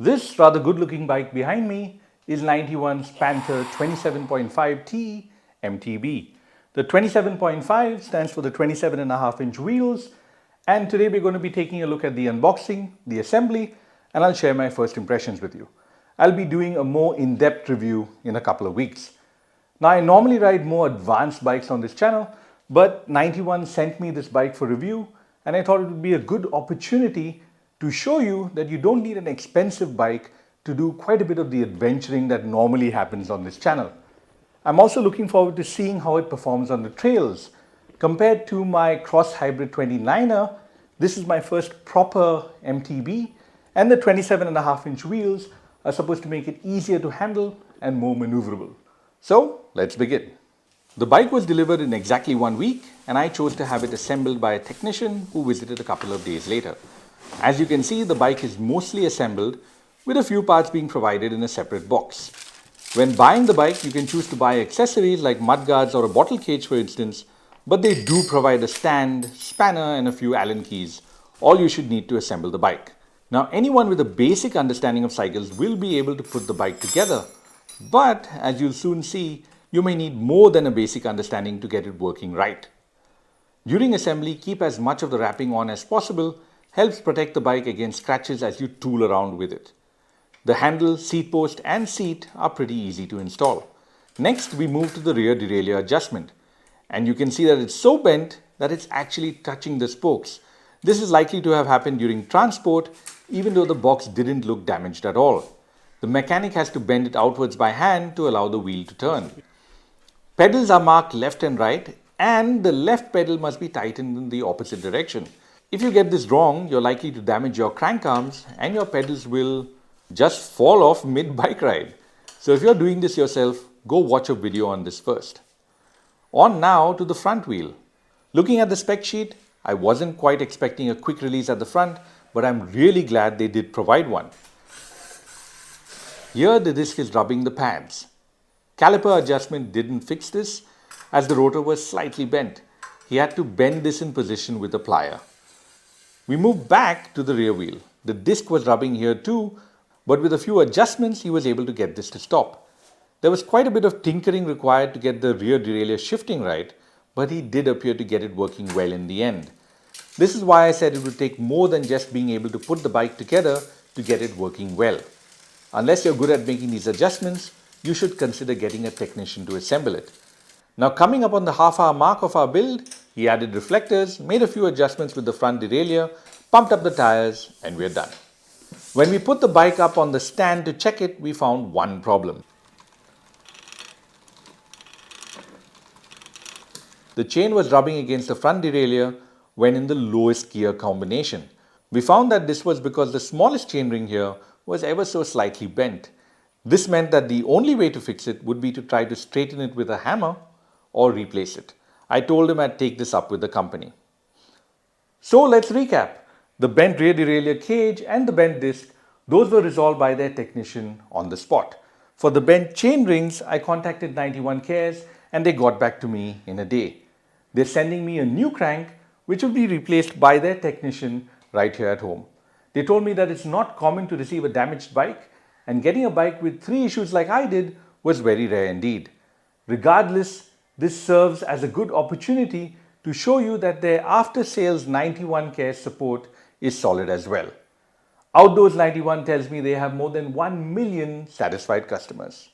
This rather good looking bike behind me is 91's Panther 27.5T MTB. The 27.5 stands for the 27.5-inch wheels, and today we're going to be taking a look at the unboxing, the assembly, and I'll share my first impressions with you. I'll be doing a more in-depth review in a couple of weeks. Now, I normally ride more advanced bikes on this channel, but 91 sent me this bike for review, and I thought it would be a good opportunity to show you that you don't need an expensive bike to do quite a bit of the adventuring that normally happens on this channel. I'm also looking forward to seeing how it performs on the trails. Compared to my Cross Hybrid 29er, this is my first proper MTB, and the 27.5-inch wheels are supposed to make it easier to handle and more maneuverable. So let's begin. The bike was delivered in exactly 1 week, and I chose to have it assembled by a technician who visited a couple of days later. As you can see, the bike is mostly assembled, with a few parts being provided in a separate box. When buying the bike, you can choose to buy accessories like mudguards or a bottle cage, for instance, but they do provide a stand, spanner, and a few Allen keys, all you should need to assemble the bike. Now, anyone with a basic understanding of cycles will be able to put the bike together, but as you'll soon see, you may need more than a basic understanding to get it working right. During assembly, keep as much of the wrapping on as possible. Helps protect the bike against scratches as you tool around with it. The handle, seat post and seat are pretty easy to install. Next, we move to the rear derailleur adjustment, and you can see that it's so bent that it's actually touching the spokes. This is likely to have happened during transport, even though the box didn't look damaged at all. The mechanic has to bend it outwards by hand to allow the wheel to turn. Pedals are marked left and right, and the left pedal must be tightened in the opposite direction. If you get this wrong, you're likely to damage your crank arms and your pedals will just fall off mid-bike ride. So if you're doing this yourself, go watch a video on this first. On now to the front wheel. Looking at the spec sheet, I wasn't quite expecting a quick release at the front, but I'm really glad they did provide one. Here the disc is rubbing the pads. Caliper adjustment didn't fix this as the rotor was slightly bent. He had to bend this in position with a plier. We moved back to the rear wheel. The disc was rubbing here too, but with a few adjustments he was able to get this to stop. There was quite a bit of tinkering required to get the rear derailleur shifting right, but he did appear to get it working well in the end. This is why I said it would take more than just being able to put the bike together to get it working well. Unless you're good at making these adjustments, you should consider getting a technician to assemble it. Now, coming up on the half-hour mark of our build, he added reflectors, made a few adjustments with the front derailleur, pumped up the tires, and we're done. When we put the bike up on the stand to check it, we found one problem. The chain was rubbing against the front derailleur when in the lowest gear combination. We found that this was because the smallest chainring here was ever so slightly bent. This meant that the only way to fix it would be to try to straighten it with a hammer or replace it. I told him I'd take this up with the company. So let's recap. The bent rear derailleur cage and the bent disc, those were resolved by their technician on the spot. For the bent chain rings, I contacted 91 Cares and they got back to me in a day. They're sending me a new crank which will be replaced by their technician right here at home. They told me that it's not common to receive a damaged bike, and getting a bike with 3 issues like I did was very rare indeed. Regardless, this serves as a good opportunity to show you that their after-sales 91 Care support is solid as well. Outdoors 91 tells me they have more than 1 million satisfied customers.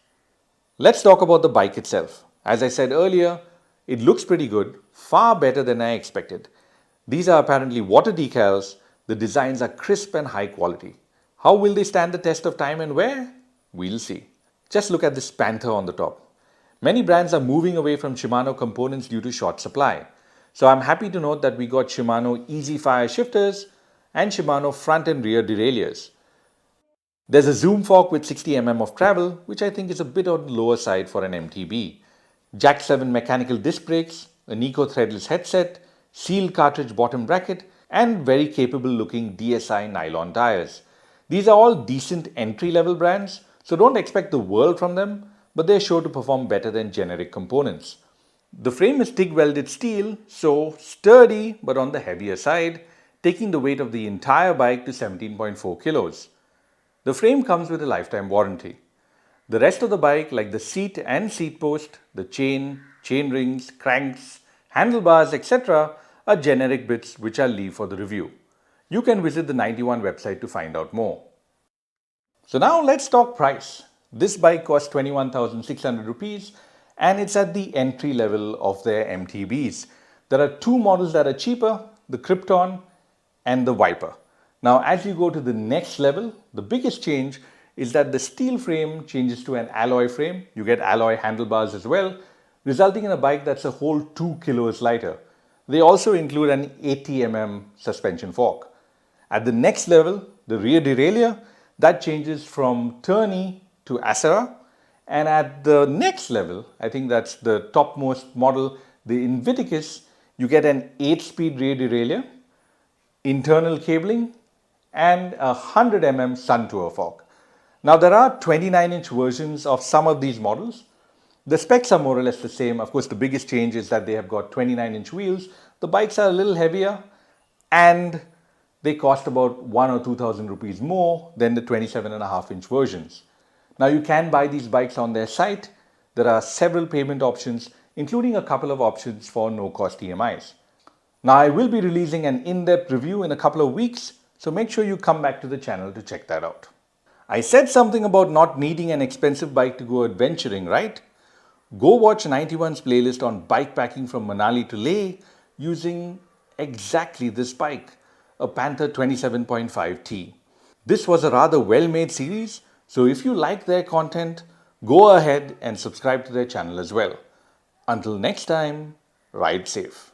Let's talk about the bike itself. As I said earlier, it looks pretty good, far better than I expected. These are apparently water decals. The designs are crisp and high quality. How will they stand the test of time and wear? We'll see. Just look at this Panther on the top. Many brands are moving away from Shimano components due to short supply. So I'm happy to note that we got Shimano Easy Fire shifters and Shimano front and rear derailleurs. There's a zoom fork with 60 mm of travel, which I think is a bit on the lower side for an MTB. Jack 7 mechanical disc brakes, a NECO threadless headset, sealed cartridge bottom bracket, and very capable looking DSI Nylon tyres. These are all decent entry-level brands, so don't expect the world from them, but they're sure to perform better than generic components. The frame is TIG welded steel, so sturdy but on the heavier side, taking the weight of the entire bike to 17.4 kilos. The frame comes with a lifetime warranty. The rest of the bike, like the seat and seat post, the chain rings, cranks, handlebars, etc., are generic bits which I'll leave for the review. You can visit the 91 website to find out more. So now let's talk price. This bike costs 21,600 rupees and it's at the entry level of their MTBs. There are two models that are cheaper, the Krypton and the Viper. Now as you go to the next level, the biggest change is that the steel frame changes to an alloy frame. You get alloy handlebars as well, resulting in a bike that's a whole 2 kilos lighter. They also include an 80 suspension fork. At the next level, the rear derailleur, that changes from Tourney to Acera. And at the next level, I think that's the topmost model, the Invictus, you get an 8-speed rear derailleur, internal cabling, and a 100 Sun Tour fork. Now there are 29-inch versions of some of these models. The specs are more or less the same. Of course, the biggest change is that they have got 29-inch wheels. The bikes are a little heavier and they cost about 1 or 2,000 rupees more than the 27.5-inch versions. Now you can buy these bikes on their site. There are several payment options, including a couple of options for no-cost EMIs. Now I will be releasing an in-depth review in a couple of weeks, so make sure you come back to the channel to check that out. I said something about not needing an expensive bike to go adventuring, right? Go watch 91's playlist on bike packing from Manali to Leh using exactly this bike, a Panther 27.5T. This was a rather well-made series, so if you like their content, go ahead and subscribe to their channel as well. Until next time, ride safe.